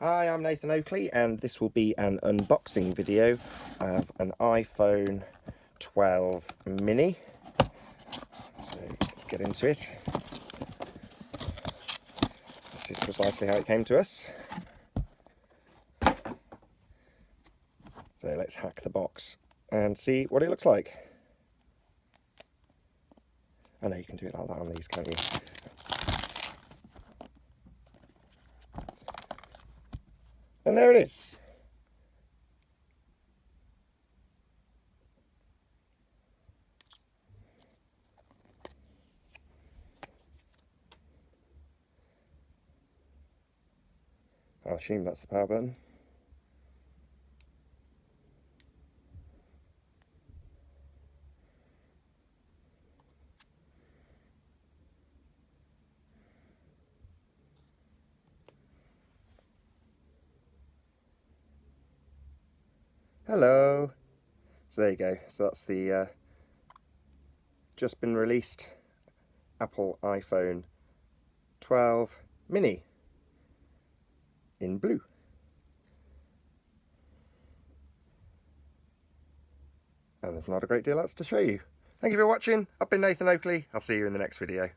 Hi, I'm Nathan Oakley, and this will be an unboxing video of an iPhone 12 mini. So let's get into it. This is precisely how it came to us. So let's hack the box and see what it looks like. I know you can do it like that on these, can't you? And there it is. I'll assume that's the power button. Hello. So there you go. So that's the just been released Apple iPhone 12 mini in blue. And there's not a great deal else to show you. Thank you for watching. I've been Nathan Oakley. I'll see you in the next video.